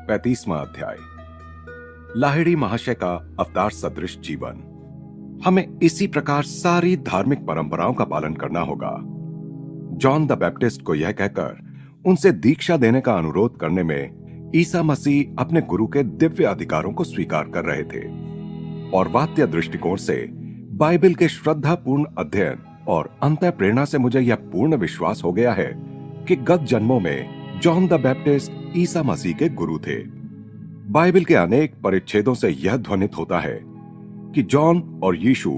35वां अध्याय। लाहिड़ी महाशय का अवतार सदृश जीवन। हमें इसी प्रकार सारी धार्मिक परंपराओं का पालन करना होगा। जॉन द बैप्टिस्ट को यह कहकर उनसे दीक्षा देने का अनुरोध करने में ईसा मसीह अपने गुरु के दिव्य अधिकारों को स्वीकार कर रहे थे और वात्य दृष्टिकोण से बाइबल के श्रद्धापूर्ण अध्ययन और अंतः प्रेरणा से मुझे यह पूर्ण विश्वास हो गया है कि गत जन्मों में John the Baptist Isa Masih के गुरु थे। बाइबल के अनेक परिच्छेदों से यह ध्वनित होता है कि जॉन और यीशु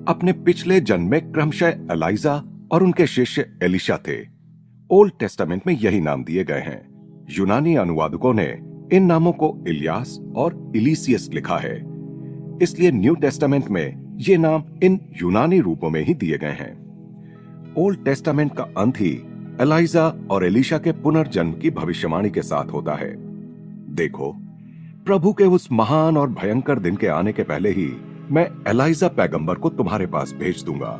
अपने पिछले जन्म में क्रमशः एलाइजा और उनके शिष्य एलिशा थे। ओल्ड टेस्टामेंट में यही नाम दिए गए हैं। यूनानी अनुवादकों ने इन नामों को इलियास और इलीसियस लिखा है, इसलिए न्यू टेस्टामेंट में ये नाम इन यूनानी रूपों में ही दिए गए हैं। ओल्ड टेस्टामेंट का अंत ही एलाइजा और एलिशा के पुनर्जन्म की भविष्यवाणी के साथ होता है। देखो, प्रभु के उस महान और भयंकर दिन के आने के पहले ही मैं एलाइजा पैगंबर को तुम्हारे पास भेज दूंगा।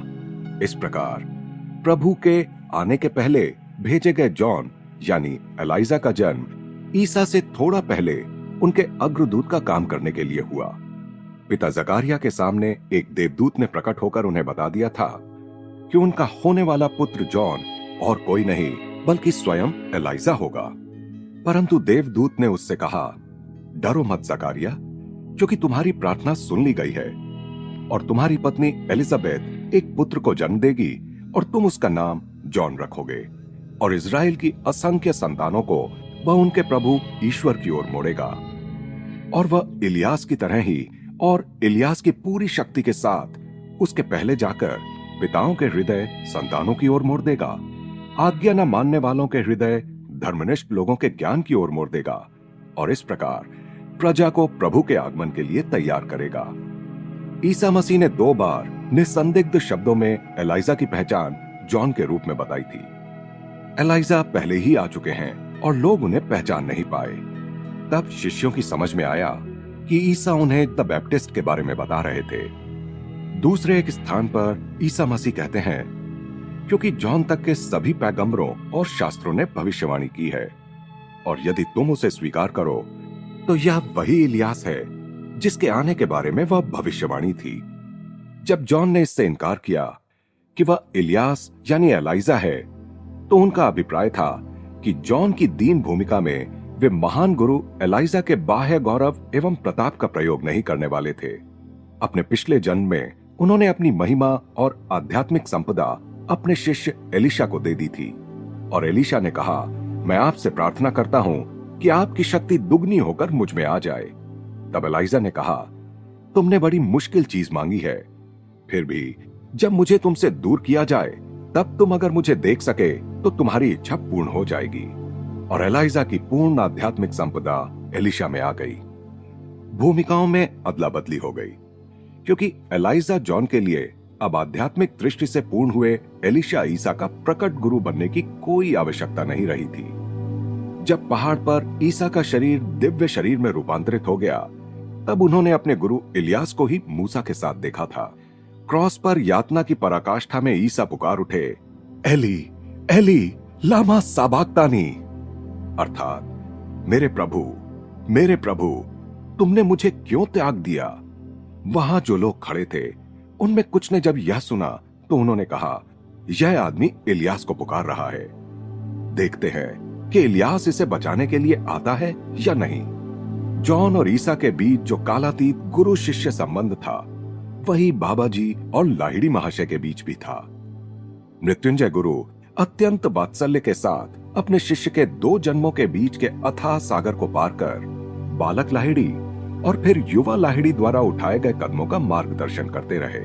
इस प्रकार प्रभु के आने के पहले भेजे गए जॉन यानी एलाइजा का जन्म ईसा से थोड़ा पहले उनके अग्रदूत का काम करने के लिए हुआ। पिता जकारिया के सामने एक देवदूत ने प्रकट होकर उन्हें बता दिया था कि उनका होने वाला पुत्र जॉन और कोई नहीं बल्कि स्वयं एलाइजा होगा। परंतु देवदूत ने उससे कहा, डरो मत जकारिया, क्योंकि तुम्हारी प्रार्थना सुन ली गई है और तुम्हारी पत्नी एलिजाबेथ एक पुत्र को जन्म देगी और तुम उसका नाम जॉन रखोगे और इज़राइल की असंख्य संतानों को वह उनके प्रभु ईश्वर की ओर मोड़ेगा और वह इलियास की तरह ही और इलियास की पूरी शक्ति के साथ उसके पहले जाकर पिताओं के हृदय संतानों की ओर मोड़ देगा, आज्ञा न मानने वालों के हृदय धर्मनिष्ठ लोगों के ज्ञान की ओर मोड़ देगा और इस प्रकार प्रजा को प्रभु के आगमन के लिए तैयार करेगा। ईसा मसीह ने 2 बार निसंदिग्ध शब्दों में एलाइजा की पहचान जॉन के रूप में बताई थी। एलाइजा पहले ही आ चुके हैं और लोग उन्हें पहचान नहीं पाए। तब शिष्यों की समझ में आया कि ईसा उन्हें द बैप्टिस्ट के बारे में बता रहे थे। दूसरे एक स्थान पर ईसा मसीह कहते हैं, क्योंकि जॉन तक के सभी पैगंबरों और शास्त्रों ने भविष्यवाणी की है और यदि तुम उसे स्वीकार करो तो यह वही इलियास है जिसके आने के बारे में वह भविष्यवाणी थी। जब जॉन ने इससे इनकार किया कि वह इलियास यानी एलाइजा है, तो उनका अभिप्राय था कि जॉन की दीन भूमिका में वे महान गुरु एलाइजा के बाह्य गौरव एवं प्रताप का प्रयोग नहीं करने वाले थे। अपने पिछले जन्म में उन्होंने अपनी महिमा और आध्यात्मिक संपदा अपने शिष्य एलिशा को दे दी थी और एलिशा ने कहा, मैं आपसे प्रार्थना करता हूं कि आपकी शक्ति दुगनी होकर मुझ में आ जाए। तब एलाइजा ने कहा, तुमने बड़ी मुश्किल चीज मांगी है, फिर भी जब मुझे तुमसे दूर किया जाए तब तुम अगर मुझे देख सके तो तुम्हारी इच्छा पूर्ण हो जाएगी। और एलाइजा की पूर्ण आध्यात्मिक संपदा एलिशा में आ गई। भूमिकाओं में अदला बदली हो गई, क्योंकि एलाइजा जॉन के लिए अब आध्यात्मिक दृष्टि से पूर्ण हुए एलिशा ईसा का प्रकट गुरु बनने की कोई आवश्यकता नहीं रही थी। जब पहाड़ पर ईसा का शरीर दिव्य शरीर में रूपांतरित हो गया, तब उन्होंने अपने गुरु इलियास को ही मूसा के साथ देखा था। क्रॉस पर यातना की पराकाष्ठा में ईसा पुकार उठे, एली एली लामा साबाक्तानी, अर्थात मेरे प्रभु तुमने मुझे क्यों त्याग दिया। वहां जो लोग खड़े थे उनमें कुछ ने जब यह सुना तो उन्होंने कहा, यह आदमी इलियास को पुकार रहा है। देखते हैं कि इलियास इसे बचाने के लिए आता है या नहीं। जॉन और ईसा के बीच जो कालातीत गुरु शिष्य संबंध था, वही बाबा जी और लाहिड़ी महाशय के बीच भी था। मृत्युंजय गुरु अत्यंत वात्सल्य के साथ अपने शिष्य के 2 जन्मों के बीच के अथाह सागर को पार कर बालक लाहिड़ी और फिर युवा लाहिड़ी द्वारा उठाए गए कदमों का मार्गदर्शन करते रहे।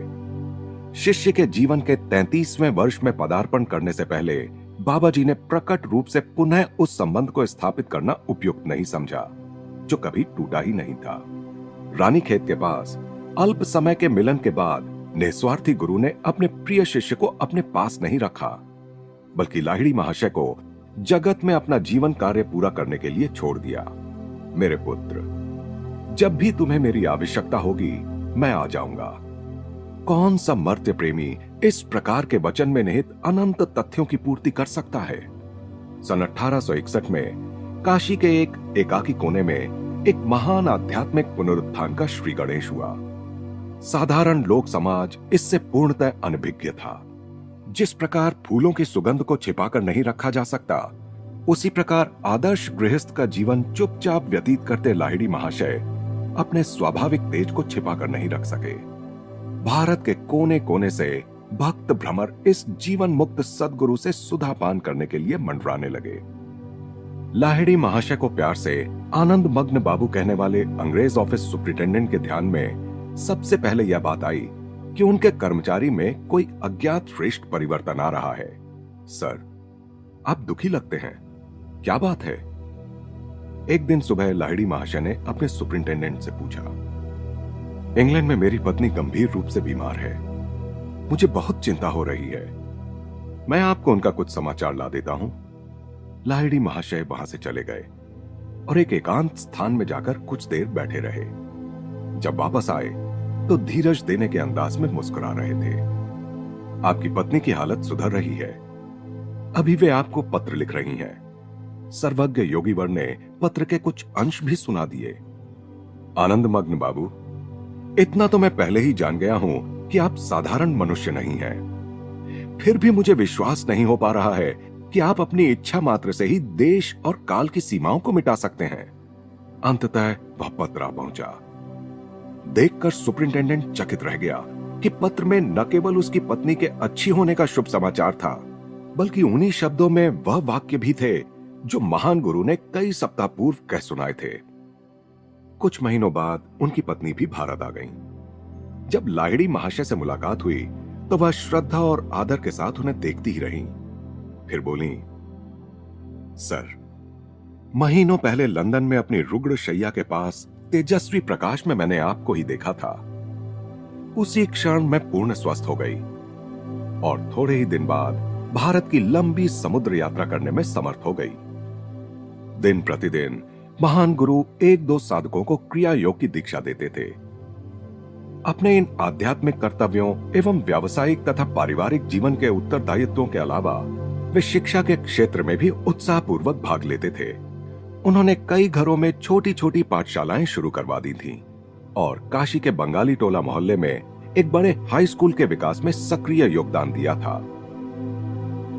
शिष्य के जीवन के 33वें वर्ष में पदार्पण करने से पहले बाबा जी ने प्रकट रूप से पुनः उस संबंध को स्थापित करना उपयुक्त नहीं समझा, जो कभी टूटा ही नहीं था। रानीखेत के पास अल्प समय के मिलन के बाद निस्वार्थी गुरु ने अपने प्रिय शिष्य को अपने पास नहीं रखा, बल्कि लाहिड़ी महाशय को जगत में अपना जीवन कार्य पूरा करने के लिए छोड़ दिया। मेरे पुत्र, जब भी तुम्हें मेरी आवश्यकता होगी मैं आ जाऊंगा। कौन सा मर्त्य प्रेमी इस प्रकार के वचन में निहित अनंत तथ्यों की पूर्ति कर सकता है। सन 1861 में काशी के एक एकाकी कोने में एक महान आध्यात्मिक पुनरुत्थान का श्री गणेश हुआ। साधारण लोक समाज इससे पूर्णतः अनभिज्ञ था। जिस प्रकार फूलों की सुगंध को छिपाकर नहीं रखा जा सकता, उसी प्रकार आदर्श गृहस्थ का जीवन चुपचाप व्यतीत करते लाहिड़ी महाशय अपने स्वाभाविक तेज को छिपाकर नहीं रख सके। भारत के कोने कोने से भक्त भ्रमर इस जीवन मुक्त सद्गुरु से सुधा पान करने के लिए मंडराने लगे। लाहिड़ी महाशय को प्यार से आनंद मग्न बाबू कहने वाले अंग्रेज ऑफिस सुपरिटेंडेंट के ध्यान में सबसे पहले यह बात आई कि उनके कर्मचारी में कोई अज्ञात श्रेष्ठ परिवर्तन आ रहा है। सर, आप दुखी लगते हैं, क्या बात है? एक दिन सुबह लाहिड़ी महाशय ने अपने सुपरिटेंडेंट से पूछा, इंग्लैंड में मेरी पत्नी गंभीर रूप से बीमार है, मुझे बहुत चिंता हो रही है, मैं आपको उनका कुछ समाचार ला देता हूं। लाहिड़ी महाशय वहां से चले गए और एक एकांत स्थान में जाकर कुछ देर बैठे रहे। जब वापस आए तो धीरज देने के अंदाज में मुस्कुरा रहे थे। आपकी पत्नी की हालत सुधर रही है, अभी वे आपको पत्र लिख रही हैं। सर्वज्ञ योगीवर ने पत्र के कुछ अंश भी सुना दिए। आनंद मग्न बाबू, इतना तो मैं पहले ही जान गया हूं कि आप साधारण मनुष्य नहीं हैं। फिर भी मुझे विश्वास नहीं हो पा रहा है कि आप अपनी इच्छा मात्र से ही देश और काल की सीमाओं को मिटा सकते हैं। अंततः वह पत्र आ पहुंचा। देखकर सुपरिटेंडेंट चकित रह गया कि पत्र में न केवल उसकी पत्नी के अच्छी होने का शुभ समाचार था, बल्कि उन्हीं शब्दों में वह वाक्य भी थे जो महान गुरु ने कई सप्ताह पूर्व कह सुनाए थे। कुछ महीनों बाद उनकी पत्नी भी भारत आ गई। जब लाहिड़ी महाशय से मुलाकात हुई तो वह श्रद्धा और आदर के साथ उन्हें देखती ही रहीं। फिर बोली, सर, महीनों पहले लंदन में अपनी रुग्ण शैया के पास तेजस्वी प्रकाश में मैंने आपको ही देखा था। उसी क्षण मैं पूर्ण स्वस्थ हो गई और थोड़े ही दिन बाद भारत की लंबी समुद्र यात्रा करने में समर्थ हो गई। दिन प्रतिदिन महान गुरु एक दो साधकों को क्रिया योग की दीक्षा देते थे। अपने इन आध्यात्मिक कर्तव्यों एवं व्यावसायिक तथा पारिवारिक जीवन के उत्तरदायित्वों के अलावा वे शिक्षा के क्षेत्र में भी उत्साहपूर्वक भाग लेते थे। उन्होंने कई घरों में छोटी छोटी पाठशालाएं शुरू करवा दी थीं और काशी के बंगाली टोला मोहल्ले में एक बड़े हाई स्कूल के विकास में सक्रिय योगदान दिया था।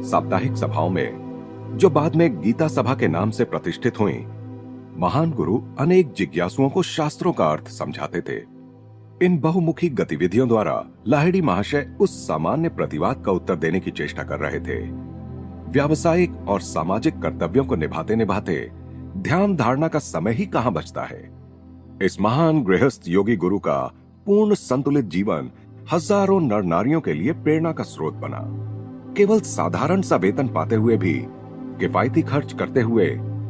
साप्ताहिक सभाओं में, जो बाद में गीता सभा के नाम से प्रतिष्ठित हुई, महान गुरु अनेक जिज्ञासुओं को शास्त्रों का अर्थ समझाते थे। इन बहुमुखी गतिविधियों द्वारा लाहिड़ी महाशय उस सामान्य प्रतिवाद का उत्तर देने की चेष्टा कर रहे थे। व्यावसायिक और सामाजिक कर्तव्यों को निभाते निभाते ध्यान धारणा का समय ही कहां बचता है। इस महान गृहस्थ योगी गुरु का पूर्ण संतुलित जीवन हजारों नर नारियों के लिए प्रेरणा का स्रोत बना। केवल साधारण सा वेतन पाते हुए भी, किफायती खर्च करते हुए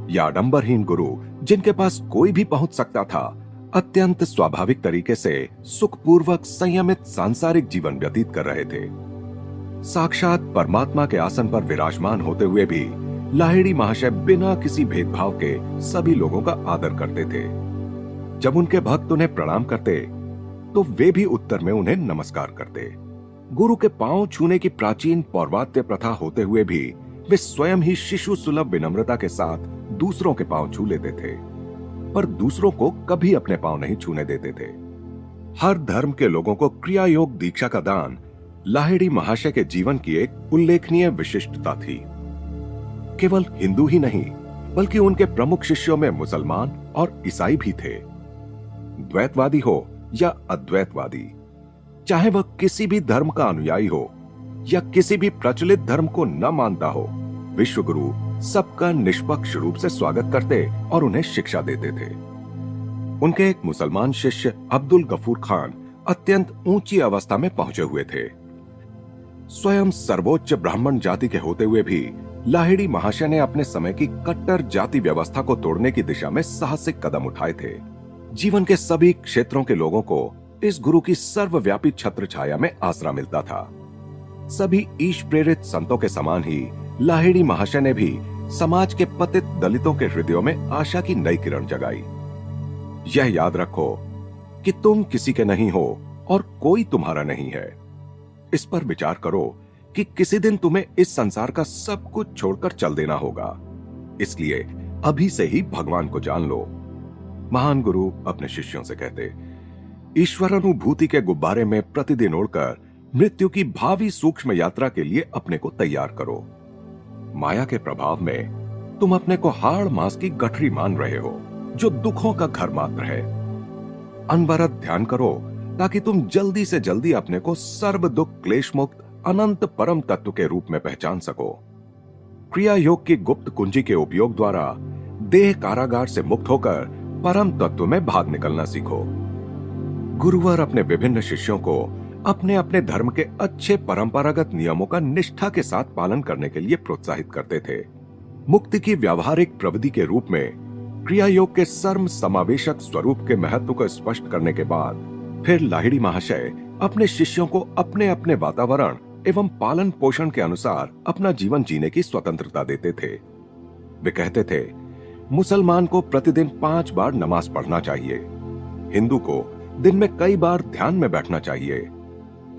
या आडंबरहीन गुरु जिनके पास कोई भी पहुंच सकता था, अत्यंत स्वाभाविक तरीके से सुखपूर्वक संयमित सांसारिक जीवन व्यतीत कर रहे थे। साक्षात परमात्मा के आसन पर विराजमान होते हुए भी लाहिड़ी महाशय बिना किसी भेदभाव के सभी लोगों का आदर करते थे। जब उनके भक्त उन्हें प्रणाम करते तो वे भी उत्तर में उन्हें नमस्कार करते। गुरु के पांव छूने की प्राचीन पौर्वात्य प्रथा होते हुए भी वे स्वयं ही शिशु सुलभ विनम्रता के साथ दूसरों के पांव छू लेते थे, पर दूसरों को कभी अपने पांव नहीं छूने देते थे। हर धर्म के लोगों को क्रिया योग दीक्षा का दान लाहिड़ी महाशय के जीवन की एक उल्लेखनीय विशिष्टता थी। केवल हिंदू ही नहीं, बल्कि उनके प्रमुख शिष्यों में मुसलमान और ईसाई भी थे। द्वैतवादी हो या अद्वैतवादी, चाहे वह किसी भी धर्म का अनुयायी हो या किसी भी प्रचलित धर्म को न मानता हो, विश्वगुरु सबका निष्पक्ष रूप से स्वागत करते और उन्हें शिक्षा देते थे। उनके एक मुसलमान शिष्य अब्दुल गफूर खान अत्यंत ऊंची अवस्था में पहुंचे हुए थे। स्वयं सर्वोच्च ब्राह्मण जाति के होते हुए भी लाहिड़ी महाशय ने अपने समय की कट्टर जाति व्यवस्था को तोड़ने की दिशा में साहसिक कदम उठाए थे। जीवन के सभी क्षेत्रों के लोगों को इस गुरु की सर्वव्यापी छत्र छाया में आसरा मिलता था। सभी ईश प्रेरित संतों के समान ही लाहिड़ी महाशय ने भी समाज के पतित दलितों के हृदयों में आशा की नई किरण जगाई। यह याद रखो कि तुम किसी के नहीं हो और कोई तुम्हारा नहीं है। इस पर विचार करो कि किसी दिन तुम्हें इस संसार का सब कुछ छोड़कर चल देना होगा। इसलिए अभी से ही भगवान को जान लो। महान गुरु अपने शिष्यों से कहते, ईश्वर अनुभूति के गुब्बारे में प्रतिदिन उड़कर मृत्यु की भावी सूक्ष्म यात्रा के लिए अपने को तैयार करो। माया के प्रभाव में तुम अपने को हाड़ मांस की गठरी मान रहे हो, जो दुखों का घर मात्र है। अनवरत ध्यान करो ताकि तुम जल्दी से जल्दी अपने को सर्व दुख क्लेश मुक्त अनंत परम तत्व के रूप में पहचान सको। क्रिया योग की गुप्त कुंजी के उपयोग द्वारा देह कारागार से मुक्त होकर परम तत्व में भाग निकलना सीखो। गुरुवर अपने विभिन्न शिष्यों को अपने अपने धर्म के अच्छे परंपरागत नियमों का निष्ठा के साथ पालन करने के लिए प्रोत्साहित करते थे। मुक्ति की व्यावहारिक प्रविधि के रूप में क्रिया योग के सर्व समावेशक स्वरूप के महत्व को स्पष्ट करने के बाद फिर लाहिड़ी महाशय अपने शिष्यों को अपने अपने वातावरण एवं पालन पोषण के अनुसार अपना जीवन जीने की स्वतंत्रता देते थे। वे कहते थे, मुसलमान को प्रतिदिन 5 बार नमाज पढ़ना चाहिए, हिंदू को दिन में कई बार ध्यान में बैठना चाहिए,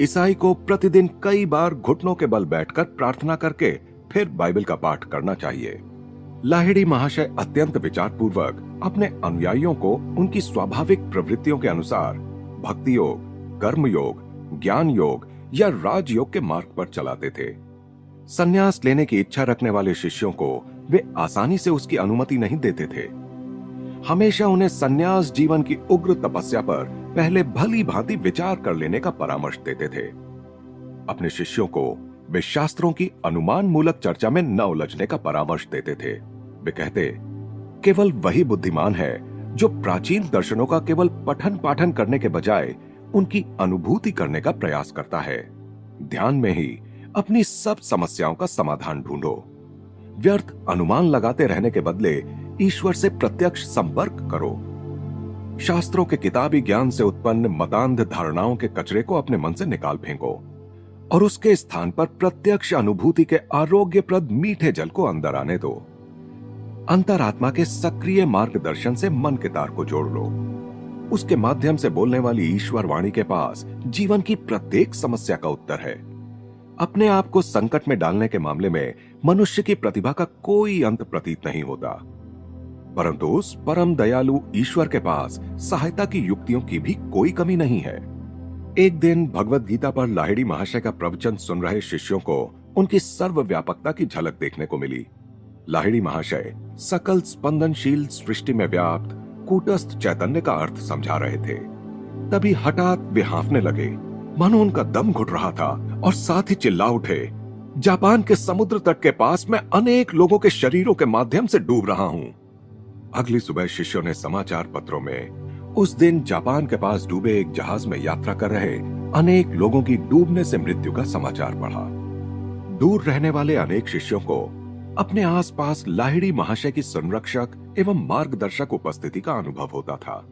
ईसाई को प्रतिदिन कई बार घुटनों के बल बैठकर प्रार्थना करके फिर बाइबल का पाठ करना चाहिए। लाहिड़ी महाशय अत्यंत विचारपूर्वक अपने अनुयायियों को उनकी स्वाभाविक प्रवृत्तियों के अनुसार भक्ति योग, कर्म योग, ज्ञान योग या राजयोग के मार्ग पर चलाते थे। संन्यास लेने की इच्छा रखने वाले शिष्यों को वे आसानी से उसकी अनुमति नहीं देते थे। हमेशा उन्हें संन्यास जीवन की उग्र तपस्या पर पहले भली भांति विचार कर लेने का परामर्श देते थे। अपने शिष्यों को वे शास्त्रों की अनुमान मूलक चर्चा में न उलझने का परामर्श देते थे। वे कहते, केवल वही बुद्धिमान है जो प्राचीन दर्शनों का केवल पठन पाठन करने के बजाय उनकी अनुभूति करने का प्रयास करता है। ध्यान में ही अपनी सब समस्याओं का समाधान ढूंढो। व्यर्थ अनुमान लगाते रहने के बदले ईश्वर से प्रत्यक्ष संपर्क करो। शास्त्रों के किताबी ज्ञान से उत्पन्न मतांध धारणाओं के कचरे को अपने मन से निकाल फेंको और उसके स्थान पर प्रत्यक्ष अनुभूति के आरोग्यप्रद मीठे जल को अंदर आने दो। अंतरात्मा के सक्रिय मार्गदर्शन से मन के तार को जोड़ लो। उसके माध्यम से बोलने वाली ईश्वर वाणी के पास जीवन की प्रत्येक समस्या का उत्तर है। अपने आप को संकट में डालने के मामले में मनुष्य की प्रतिभा का कोई अंत प्रतीत नहीं होता, परंतु उस परम दयालु ईश्वर के पास सहायता की युक्तियों की भी कोई कमी नहीं है। एक दिन भगवत गीता पर लाहिड़ी महाशय का प्रवचन सुन रहे शिष्यों को उनकी सर्वव्यापकता की झलक देखने को मिली। लाहिड़ी महाशय सकल स्पंदनशील सृष्टि में व्याप्त कूटस्थ चैतन्य का अर्थ समझा रहे थे। तभी हठात वे हांफने लगे, मानो उनका दम घुट रहा था, और साथ ही चिल्ला उठे, जापान के समुद्र तट के पास मैं अनेक लोगों के शरीरों के माध्यम से डूब रहा हूं। अगली सुबह शिष्यों ने समाचार पत्रों में उस दिन जापान के पास डूबे एक जहाज में यात्रा कर रहे अनेक लोगों की डूबने से मृत्यु का समाचार पढ़ा। दूर रहने वाले अनेक शिष्यों को अपने आसपास लाहिड़ी महाशय की संरक्षक एवं मार्गदर्शक उपस्थिति का अनुभव होता था।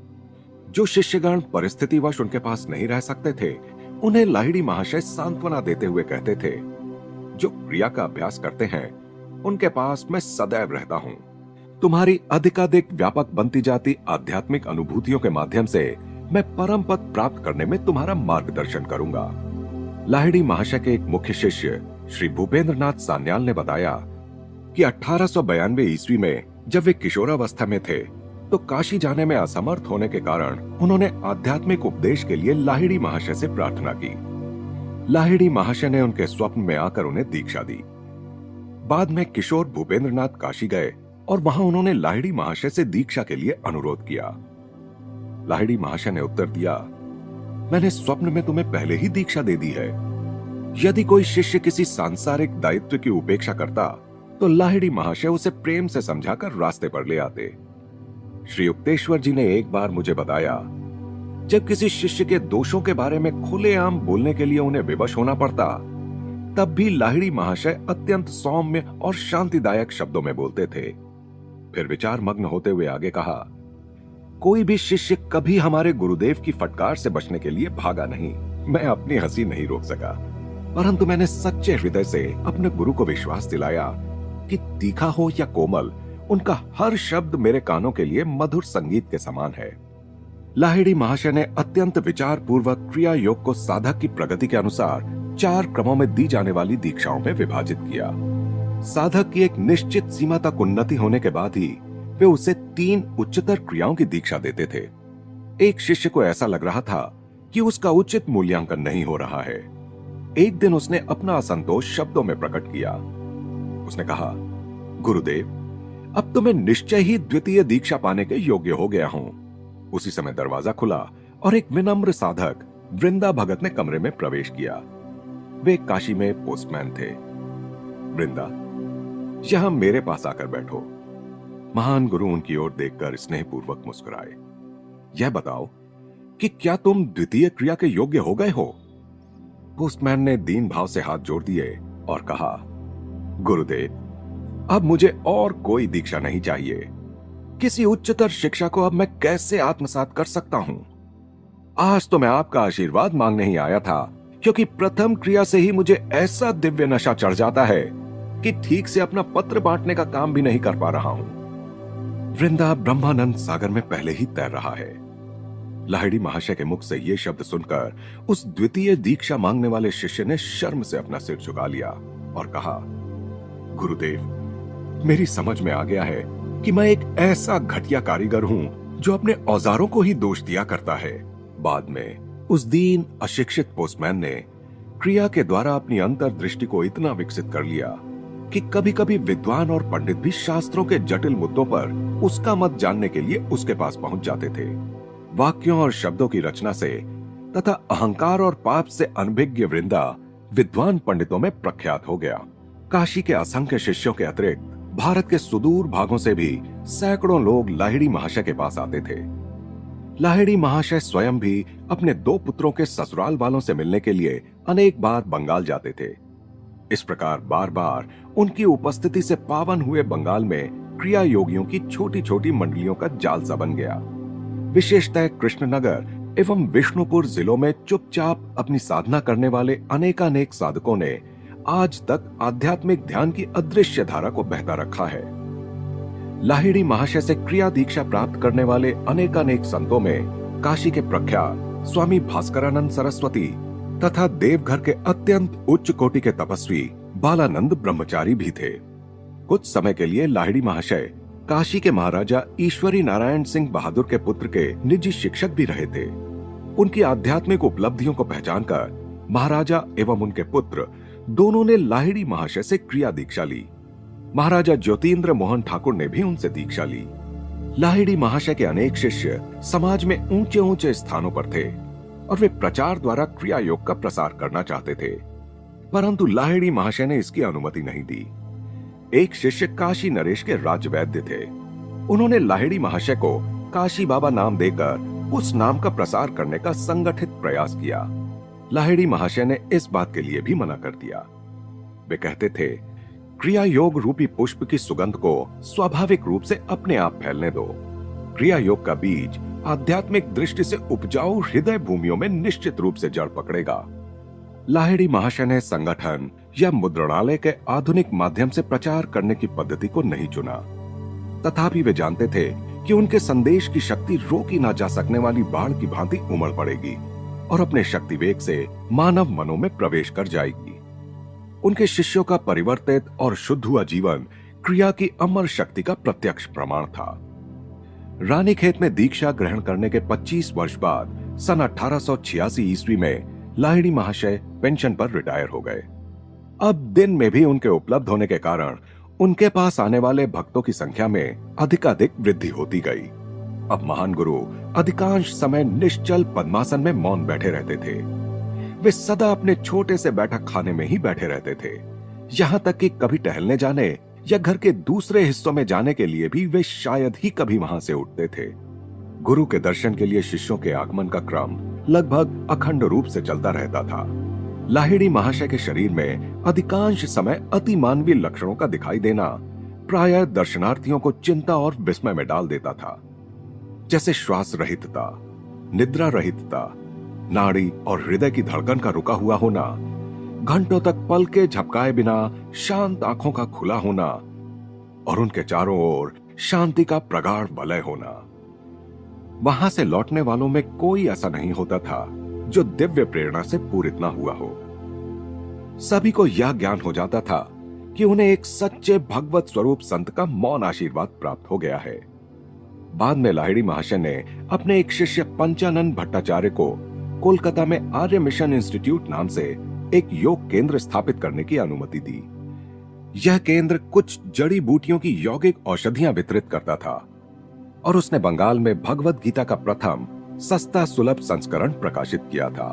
जो शिष्यगण परिस्थितिवश उनके पास नहीं रह सकते थे, उन्हें लाहिड़ी महाशय सांत्वना देते हुए कहते थे, जो क्रिया का अभ्यास करते हैं उनके पास मैं सदैव रहता हूं। तुम्हारी अधिकाधिक व्यापक बनती जाती आध्यात्मिक अनुभूतियों के माध्यम से मैं परम पद प्राप्त करने में तुम्हारा मार्गदर्शन करूंगा। लाहिड़ी महाशय के एक मुख्य शिष्य श्री भूपेंद्रनाथ सान्याल ने बताया कि 1892 ईस्वी में जब वे किशोरावस्था में थे तो काशी जाने में असमर्थ होने के कारण उन्होंने आध्यात्मिक उपदेश के लिए लाहिड़ी महाशय से प्रार्थना की। लाहिड़ी महाशय ने उनके स्वप्न में आकर उन्हें दीक्षा दी। बाद में किशोर भूपेंद्रनाथ काशी गए और वहां उन्होंने लाहिड़ी महाशय से दीक्षा के लिए अनुरोध किया। लाहिड़ी महाशय ने उत्तर दिया, मैंने स्वप्न में तुम्हें पहले ही दीक्षा दे दी है। यदि कोई शिष्य किसी सांसारिक दायित्व की उपेक्षा करता तो लाहिड़ी महाशय उसे प्रेम से समझाकर रास्ते पर ले आते। श्री युक्तेश्वर जी ने एक बार मुझे बताया, जब किसी शिष्य के दोषों के बारे में खुलेआम बोलने के लिए उन्हें विवश होना पड़ता, तब भी लाहिड़ी महाशय अत्यंत सौम्य और शांतिदायक शब्दों में बोलते थे। फिर विचार मग्न होते हुए आगे कहा, कोई भी शिष्य कभी हमारे गुरुदेव की फटकार से बचने के लिए भागा नहीं। मैं अपनी हंसी नहीं रोक सका, परंतु मैंने सच्चे हृदय से अपने गुरु को विश्वास दिलाया कि तीखा हो या कोमल, उनका हर शब्द मेरे कानों के लिए मधुर संगीत के समान है। लाहिड़ी महाशय ने अत्यंत विचार पूर्वक क्रिया योग को साधक की प्रगति के अनुसार 4 क्रमों में दी जाने वाली दीक्षाओं में विभाजित किया। साधक की एक निश्चित सीमा तक उन्नति होने के बाद ही वे उसे 3 उच्चतर क्रियाओं की दीक्षा देते थे। एक शिष्य को ऐसा लग रहा था कि उसका उचित मूल्यांकन नहीं हो रहा है। एक दिन उसने अपना असंतोष शब्दों में प्रकट किया। उसने कहा, गुरुदेव, अब तो मैं निश्चय ही द्वितीय दीक्षा पाने के योग्य हो गया हूं। उसी समय दरवाजा खुला और एक विनम्र साधक वृंदा भगत ने कमरे में प्रवेश किया। वे काशी में पोस्टमैन थे। वृंदा, यहां मेरे पास आकर बैठो। महान गुरु उनकी ओर देखकर स्नेहपूर्वक मुस्कुराए। यह बताओ कि क्या तुम द्वितीय क्रिया के योग्य हो गए हो? पोस्टमैन ने दीन भाव से हाथ जोड़ दिए और कहा, गुरुदेव, अब मुझे और कोई दीक्षा नहीं चाहिए। किसी उच्चतर शिक्षा को अब मैं कैसे आत्मसात कर सकता हूं? आज तो मैं आपका आशीर्वाद मांगने ही आया था, क्योंकि प्रथम क्रिया से ही मुझे ऐसा दिव्य नशा चढ़ जाता है कि ठीक से अपना पत्र बांटने का काम भी नहीं कर पा रहा हूं। वृंदा ब्रह्मानंद सागर में पहले ही तैर रहा है। लाहिड़ी महाशय के मुख से ये शब्द सुनकर उस द्वितीय दीक्षा मांगने वाले शिष्य ने शर्म से अपना सिर झुका लिया और कहा, गुरुदेव, मेरी समझ में आ गया है कि मैं एक ऐसा घटिया कारीगर हूं जो अपने औजारों को ही दोष दिया करता है। बाद में उस दीन अशिक्षित पोस्टमैन ने क्रिया के द्वारा अपनी अंतर्दृष्टि को इतना विकसित कर लिया कि कभी-कभी विद्वान और पंडित भी शास्त्रों के जटिल मुद्दों पर उसका मत जानने के लिए उसके पास पहुंच जाते थे। वाक्यों और शब्दों की रचना से तथा अहंकार और पाप से अनभिज्ञ वृंदा विद्वान पंडितों में प्रख्यात हो गया। काशी के असंख्य शिष्यों के अतिरिक्त भारत के सुदूर भागों से भी सैकड़ों लोग लाहिड़ी महाशय के पास आते थे। लाहिड़ी महाशय स्वयं भी अपने 2 पुत्रों के ससुराल वालों से मिलने के लिए अनेक बार बंगाल जाते थे। इस प्रकार बार बार उनकी उपस्थिति से पावन हुए बंगाल में क्रिया योगियों की छोटी छोटी मंडलियों का जाल सा बन गया। विशेषतः कृष्णनगर एवं विष्णुपुर जिलों में चुपचाप अपनी साधना करने वाले अनेकानेक साधकों ने आज तक आध्यात्मिक ध्यान की अदृश्य धारा को बहता रखा है। लाहिड़ी महाशय से क्रिया दीक्षा प्राप्त करने वाले अनेकानेक संतों में काशी के प्रख्यात स्वामी भास्करानंद सरस्वती तथा देवघर के अत्यंत उच्च कोटि के तपस्वी बालानंद ब्रह्मचारी भी थे। कुछ समय के लिए लाहिड़ी महाशय काशी के महाराजा ईश्वरी नारायण सिंह बहादुर के पुत्र के निजी शिक्षक भी रहे थे। उनकी आध्यात्मिक उपलब्धियों को पहचानकर महाराजा एवं उनके पुत्र दोनों ने लाहिड़ी महाशय से क्रिया दीक्षा ली। महाराजा ज्योतिन्द्र मोहन ठाकुर ने भी उनसे दीक्षा ली। लाहिड़ी महाशय के अनेक शिष्य समाज में ऊंचे ऊंचे स्थानों पर थे और वे प्रचार द्वारा क्रिया योग का प्रसार करना चाहते थे, परंतु लाहिड़ी महाशय ने इसकी अनुमति नहीं दी। एक शिष्य काशी नरेश के राजवैद्य थे। उन्होंने लाहिड़ी महाशय को काशी बाबा नाम देकर उस नाम का प्रसार करने का संगठित प्रयास किया। लाहिड़ी महाशय ने इस बात के लिए भी मना कर दिया। वे कहते थे, क्रिया योग रूपी पुष्प की सुगंध को स्वाभाविक रूप से अपने आप फैलने दो। क्रिया योग का बीज आध्यात्मिक दृष्टि से उपजाऊ हृदय भूमियों में निश्चित रूप से जड़ पकड़ेगा। लाहिड़ी महाशय ने संगठन या मुद्रणालय के आधुनिक माध्यम से प्रचार करने की पद्धति को नहीं चुना। तथापि वे जानते थे कि उनके संदेश की शक्ति रोकी ना जा सकने वाली बाढ़ की भांति उमड़ पड़ेगी और अपने शक्ति वेग से मानव मनों में प्रवेश कर जाएगी। उनके शिष्यों का परिवर्तित और शुद्ध हुआ जीवन क्रिया की अमर शक्ति का प्रत्यक्ष प्रमाण था। रानीखेत में दीक्षा ग्रहण करने के 25 वर्ष बाद सन 1886 ईस्वी में लाहिड़ी महाशय पेंशन पर रिटायर हो गए। अब दिन में भी उनके उपलब्ध होने के कारण उनके पास आने वाले भक्तों की संख्या में अधिकाधिक वृद्धि होती गई। अब महान गुरु अधिकांश समय निश्चल पद्मासन में मौन बैठे रहते थे। वे सदा अपने छोटे से बैठक खाने में ही बैठे रहते थे। यहाँ तक कि कभी टहलने जाने या घर के दूसरे हिस्सों में जाने के लिए भी वे शायद ही कभी वहां से उठते थे। गुरु के दर्शन के लिए शिष्यों के आगमन का क्रम लगभग अखंड रूप से चलता रहता था। लाहिड़ी महाशय के शरीर में अधिकांश समय अति मानवीय लक्षणों का दिखाई देना प्रायः दर्शनार्थियों को चिंता और विस्मय में डाल देता था, जैसे श्वास रहितता, निद्रा रहितता, नाड़ी और हृदय की धड़कन का रुका हुआ होना, घंटों तक पलके झपकाए बिना शांत आंखों का खुला होना और उनके चारों ओर शांति का प्रगाढ़ वलय होना। वहां से लौटने वालों में कोई ऐसा नहीं होता था जो दिव्य प्रेरणा से पूरित ना हुआ हो। सभी को यह ज्ञान हो जाता था कि उन्हें एक सच्चे भगवत स्वरूप संत का मौन आशीर्वाद प्राप्त हो गया है। बाद में लाहिड़ी महाशय ने अपने एक शिष्य पंचानन भट्टाचार्य को कोलकाता में आर्य मिशन इंस्टीट्यूट नाम से एक योग केंद्र स्थापित करने की अनुमति दी। यह केंद्र कुछ जड़ी बूटियों की यौगिक औषधियां वितरित करता था और उसने बंगाल में भगवत गीता का प्रथम सस्ता सुलभ संस्करण प्रकाशित किया था।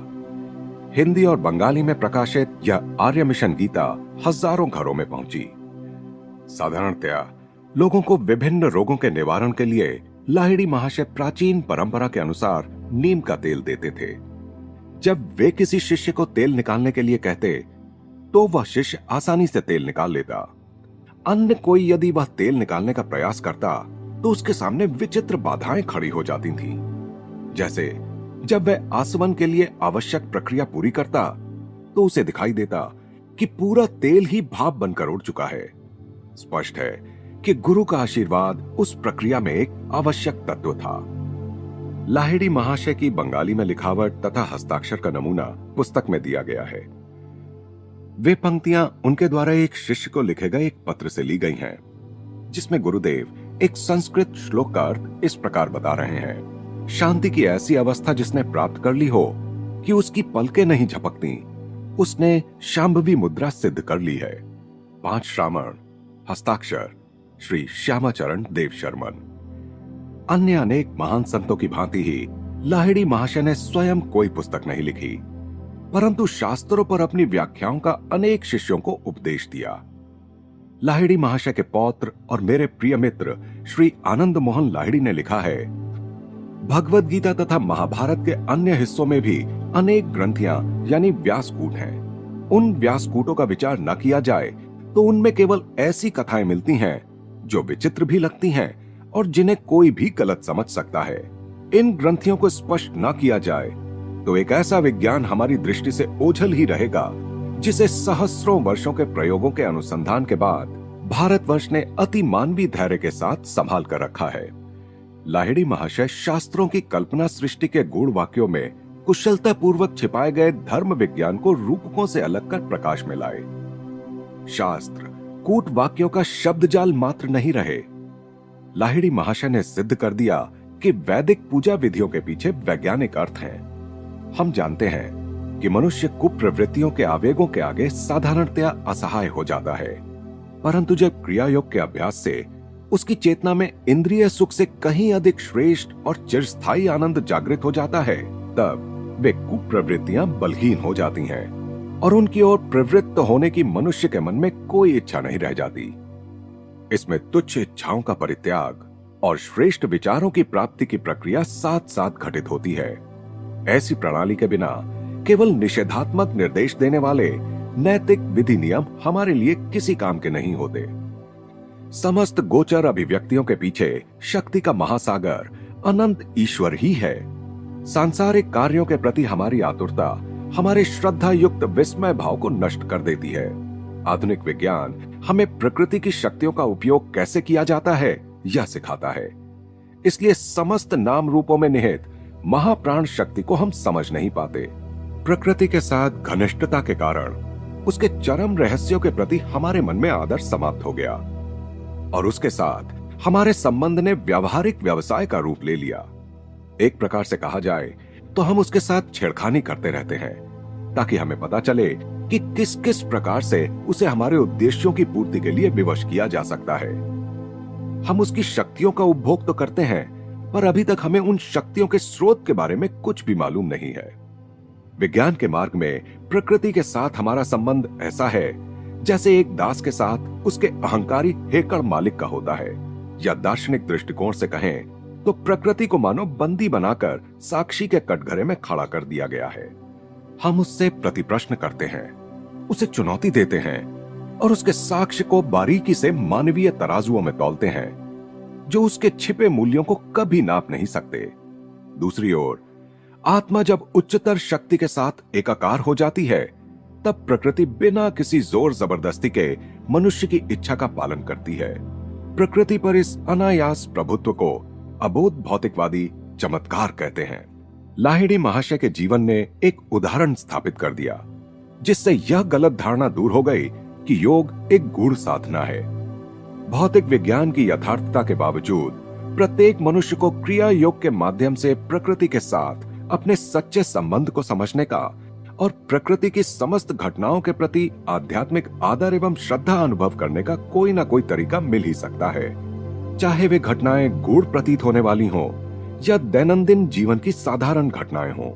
हिंदी और बंगाली में प्रकाशित यह आर्य मिशन गीता हजारों घरों में पहुंची। साधारणतया लोगों को विभिन्न रोगों के निवारण के लिए लाहिड़ी महाशय प्राचीन परंपरा के अनुसार नीम का तेल देते थे। जब वे किसी शिष्य को तेल निकालने के लिए कहते तो वह शिष्य आसानी से तेल निकाल लेता। अन्य कोई यदि वह तेल निकालने का प्रयास करता तो उसके सामने विचित्र बाधाएं खड़ी हो जाती थीं। जैसे जब वह आसवन के लिए आवश्यक प्रक्रिया पूरी करता तो उसे दिखाई देता कि पूरा तेल ही भाप बनकर उड़ चुका है। स्पष्ट है कि गुरु का आशीर्वाद उस प्रक्रिया में एक आवश्यक तत्व था। लाहिड़ी महाशय की बंगाली में लिखावट तथा हस्ताक्षर का नमूना पुस्तक में दिया गया है। वे पंक्तियां उनके द्वारा एक शिष्य को लिखे गए एक पत्र से ली गई हैं, जिसमें गुरुदेव एक संस्कृत श्लोक का अर्थ इस प्रकार बता रहे हैं। शांति की ऐसी अवस्था जिसने प्राप्त कर ली हो कि उसकी पलकें नहीं झपकती, उसने शांभवी मुद्रा सिद्ध कर ली है। 5 श्रावण, हस्ताक्षर श्री श्यामाचरण देव शर्मन। अन्य अनेक महान संतों की भांति ही लाहिड़ी महाशय ने स्वयं कोई पुस्तक नहीं लिखी, परंतु शास्त्रों पर अपनी व्याख्याओं का अनेक शिष्यों को उपदेश दिया। लाहिड़ी महाशय के पौत्र और मेरे प्रिय मित्र श्री आनंद मोहन लाहिड़ी ने लिखा है, भगवत गीता तथा महाभारत के अन्य हिस्सों में भी अनेक ग्रंथियां यानी व्यासकूट हैं। उन व्यासकूटों का विचार न किया जाए तो उनमें केवल ऐसी कथाएं मिलती हैं जो विचित्र भी लगती हैं और जिन्हें कोई भी गलत समझ सकता है। इन ग्रंथियों को स्पष्ट न किया जाए तो एक ऐसा विज्ञान हमारी दृष्टि से ओझल ही रहेगा जिसे सहस्रों वर्षों के प्रयोगों के अनुसंधान के बाद भारतवर्ष ने अति मानवीय धैर्य के साथ संभाल कर रखा है। लाहिड़ी महाशय शास्त्रों की कल्पना सृष्टि के गूढ़ वाक्यों में कुशलता पूर्वक छिपाए गए धर्म विज्ञान को रूपकों से अलग कर प्रकाश में लाए। शास्त्र कूट वाक्यों का शब्दजाल मात्र नहीं रहे। लाहिड़ी महाशय ने सिद्ध कर दिया कि वैदिक पूजा विधियों के पीछे वैज्ञानिक अर्थ हैं। हम जानते हैं कि मनुष्य कुप्रवृत्तियों के आवेगों के आगे साधारणतया असहाय हो जाता है, परंतु जब क्रिया योग के अभ्यास से उसकी चेतना में इंद्रिय सुख से कहीं अधिक श्रेष्ठ और चिरस्थायी आनंद जागृत हो जाता है, तब वे कुप्रवृत्तियां बलहीन हो जाती हैं और उनकी ओर प्रवृत्त होने की मनुष्य के मन में कोई इच्छा नहीं रह जाती। इसमें तुच्छ इच्छाओं का परित्याग और श्रेष्ठ विचारों की प्राप्ति की प्रक्रिया साथ साथ घटित होती है। ऐसी प्रणाली के बिना केवल निषेधात्मक निर्देश देने वाले नैतिक विधि नियम हमारे लिए किसी काम के नहीं होते। समस्त गोचर अभिव्यक्तियों के पीछे शक्ति का महासागर अनंत ईश्वर ही है। सांसारिक कार्यों के प्रति हमारी आतुरता हमारे श्रद्धा युक्त विस्मय भाव को नष्ट कर देती है। आधुनिक विज्ञान हमें प्रकृति की शक्तियों का उपयोग कैसे किया जाता है यह सिखाता है। इसलिए समस्त नाम रूपों में निहित महाप्राण शक्ति को हम समझ नहीं पाते। प्रकृति के साथ घनिष्ठता के कारण उसके चरम रहस्यों के प्रति हमारे मन में आदर समाप्त हो गया और उसके साथ हमारे संबंध ने व्यावहारिक व्यवसाय का रूप ले लिया। एक प्रकार से कहा जाए तो हम उसके साथ छेड़खानी करते रहते हैं ताकि हमें पता चले कि किस किस प्रकार से उसे हमारे उद्देश्यों की पूर्ति के लिए विवश किया जा सकता है। हम उसकी शक्तियों का उपभोग तो करते हैं, पर अभी तक हमें उन शक्तियों के स्रोत के बारे में कुछ भी मालूम नहीं है। विज्ञान के मार्ग में प्रकृति के साथ हमारा संबंध ऐसा है जैसे एक दास के साथ उसके अहंकारी हेकड़ मालिक का होता है, या दार्शनिक दृष्टिकोण से कहें तो प्रकृति को मानो बंदी बनाकर साक्षी के कटघरे में खड़ा कर दिया गया है। हम उससे प्रतिप्रश्न करते हैं, उसे चुनौती देते हैं और उसके साक्ष्य को बारीकी से मानवीय तराजुओं में तौलते हैं जो उसके छिपे मूल्यों को कभी नाप नहीं सकते। दूसरी ओर आत्मा जब उच्चतर शक्ति के साथ एकाकार हो जाती है, तब प्रकृति बिना किसी जोर जबरदस्ती के मनुष्य की इच्छा का पालन करती है। प्रकृति पर इस अनायास प्रभुत्व को अबोध भौतिकवादी चमत्कार कहते हैं। लाहिड़ी महाशय के जीवन ने एक उदाहरण स्थापित कर दिया, जिससे यह गलत धारणा दूर हो गई कि योग एक गूढ़ साधना है। भौतिक विज्ञान की यथार्थता के बावजूद प्रत्येक मनुष्य को क्रिया योग के माध्यम से प्रकृति के साथ अपने सच्चे संबंध को समझने का और प्रकृति की समस्त घटनाओं के प्रति आध्यात्मिक आदर एवं श्रद्धा अनुभव करने का कोई ना कोई तरीका मिल ही सकता है, चाहे वे घटनाएं गूढ़ प्रतीत होने वाली हों या दैनंदिन जीवन की साधारण घटनाएं हों।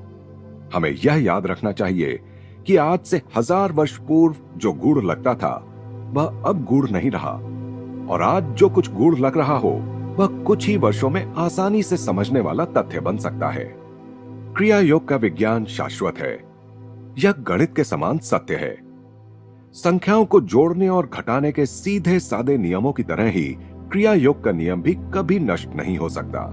हमें यह याद रखना चाहिए कि आज से 1000 वर्ष पूर्व जो गूढ़ लगता था वह अब गूढ़ नहीं रहा, और आज जो कुछ गूढ़ लग रहा हो वह कुछ ही वर्षों में आसानी से समझने वाला तथ्य बन सकता है। क्रिया योग का विज्ञान शाश्वत है। यह गणित के समान सत्य है। संख्याओं को जोड़ने और घटाने के सीधे सादे नियमों की तरह ही क्रिया योग का नियम भी कभी नष्ट नहीं हो सकता।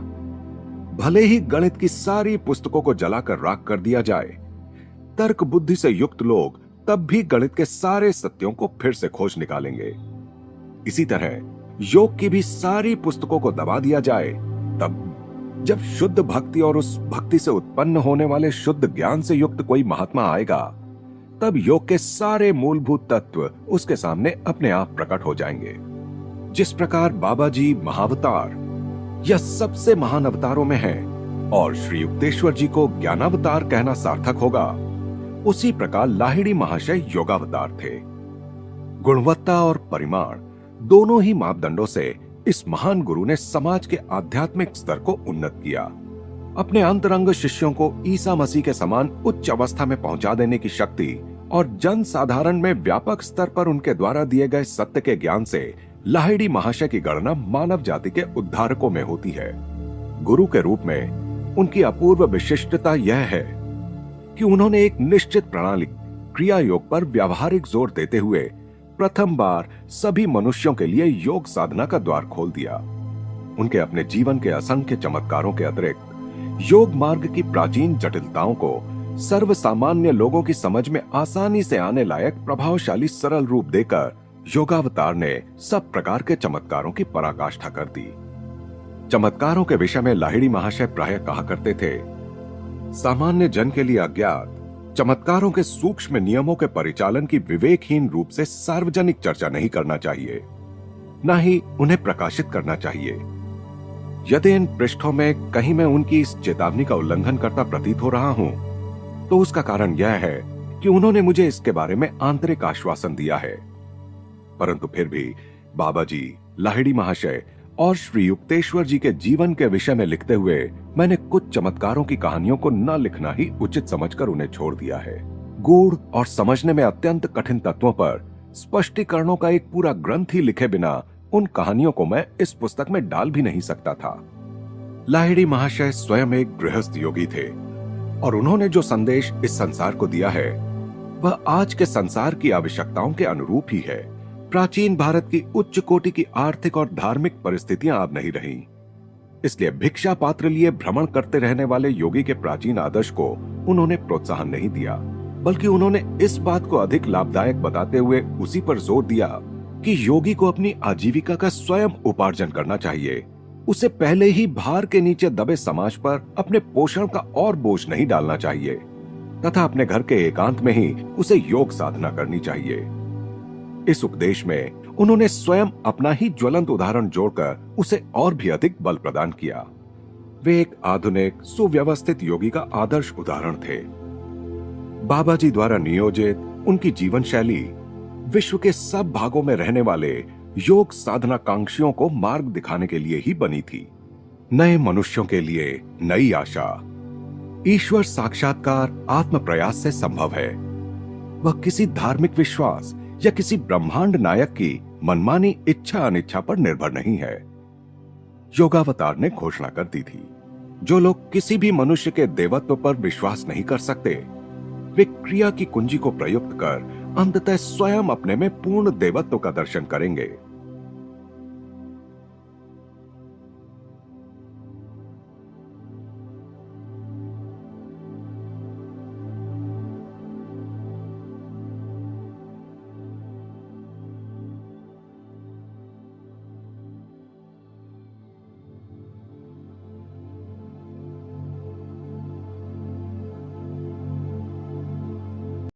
भले ही गणित की सारी पुस्तकों को जलाकर राख कर दिया जाए, तर्क बुद्धि से युक्त लोग तब भी गणित के सारे सत्यों को फिर से खोज निकालेंगे। इसी तरह योग की भी सारी पुस्तकों को दबा दिया जाए, तब जब शुद्ध भक्ति और उस भक्ति से उत्पन्न होने वाले शुद्ध ज्ञान से युक्त कोई महात्मा आएगा, तब योग के सारे मूलभूत तत्व उसके सामने अपने आप प्रकट हो जाएंगे। जिस प्रकार बाबा जी महावतार या सबसे महान अवतारों में हैं और श्री युक्तेश्वर जी को ज्ञानावतार कहना सार्थक होगा, उसी प्रकार लाहिड़ी महाशय योगावतार थे। गुणवत्ता और परिमाण दोनों ही मापदंडों से इस महान गुरु ने समाज के आध्यात्मिक स्तर को उन्नत किया। अपने अंतरंग शिष्यों को ईसा मसीह के समान उच्च अवस्था में पहुंचा देने की शक्ति और जन साधारण में व्यापक स्तर पर उनके द्वारा दिए गए सत्य के ज्ञान से लाहिड़ी महाशय की गणना मानव जाति के उद्धारकों में होती है। गुरु के रूप में उनकी अपूर्व विशिष्टता यह है कि उन्होंने एक निश्चित प्रणाली क्रिया योग पर व्यावहारिक जोर देते हुए प्रथम बार सभी मनुष्यों के लिए योग साधना का द्वार खोल दिया। उनके अपने जीवन के असंख्य चमत्कारों के अतिरिक्त योग मार्ग की प्राचीन जटिलताओं को सर्वसामान्य लोगों की समझ में आसानी से आने लायक प्रभावशाली सरल रूप देकर योगावतार ने सब प्रकार के चमत्कारों की पराकाष्ठा कर दी। चमत्कारों के विषय में लाहिड़ी महाशय प्रायः कहा करते थे, सामान्य जन के लिए अज्ञात चमत्कारों के सूक्ष्म नियमों के परिचालन की विवेकहीन रूप से सार्वजनिक चर्चा नहीं करना चाहिए, न ही उन्हें प्रकाशित करना चाहिए। यदि इन पृष्ठों में कहीं मैं उनकी इस चेतावनी का उल्लंघन करता प्रतीत हो रहा हूं, तो उसका कारण यह है कि उन्होंने मुझे इसके बारे में आंतरिक आश्वासन दिया है। परंतु फिर भी बाबा जी, लाहिड़ी महाशय और श्री युक्तेश्वर जी के जीवन के विषय में लिखते हुए मैंने कुछ चमत्कारों की कहानियों को न लिखना ही उचित समझकर उन्हें छोड़ दिया है। गूढ़ और समझने में अत्यंत कठिन तत्वों पर स्पष्टीकरणों का एक पूरा ग्रंथ ही लिखे बिना उन कहानियों को मैं इस पुस्तक में डाल भी नहीं सकता था। लाहिड़ी महाशय स्वयं एक गृहस्थ योगी थे और उन्होंने जो संदेश इस संसार को दिया है वह आज के संसार की आवश्यकताओं के अनुरूप ही है। प्राचीन भारत की उच्च कोटि की आर्थिक और धार्मिक परिस्थितियां अब नहीं रहीं। इसलिए भिक्षा पात्र लिए भ्रमण करते रहने वाले योगी के प्राचीन आदर्श को उन्होंने प्रोत्साहन नहीं दिया, बल्कि उन्होंने इस बात को अधिक लाभदायक बताते हुए उसी पर जोर दिया कि योगी को अपनी आजीविका का स्वयं उपार्जन करना चाहिए। उसे पहले ही भार के नीचे दबे समाज पर अपने पोषण का और बोझ नहीं डालना चाहिए तथा अपने घर के एकांत में ही उसे योग साधना करनी चाहिए। इस उपदेश में उन्होंने स्वयं अपना ही ज्वलंत उदाहरण जोड़कर उसे और भी अधिक बल प्रदान किया। वे एक आधुनिक सुव्यवस्थित योगी का आदर्श उदाहरण थे। बाबा जी द्वारा नियोजित उनकी जीवन शैली विश्व के सब भागों में रहने वाले योग साधना कांक्षियों को मार्ग दिखाने के लिए ही बनी थी। नए मनुष्यों के लिए नई आशा। ईश्वर साक्षात्कार आत्म प्रयास से संभव है। वह किसी धार्मिक विश्वास या किसी ब्रह्मांड नायक की मनमानी इच्छा अनिच्छा पर निर्भर नहीं है। योगावतार ने घोषणा कर दी थी, जो लोग किसी भी मनुष्य के देवत्व पर विश्वास नहीं कर सकते, वे क्रिया की कुंजी को प्रयुक्त कर अंततः स्वयं अपने में पूर्ण देवत्व का दर्शन करेंगे।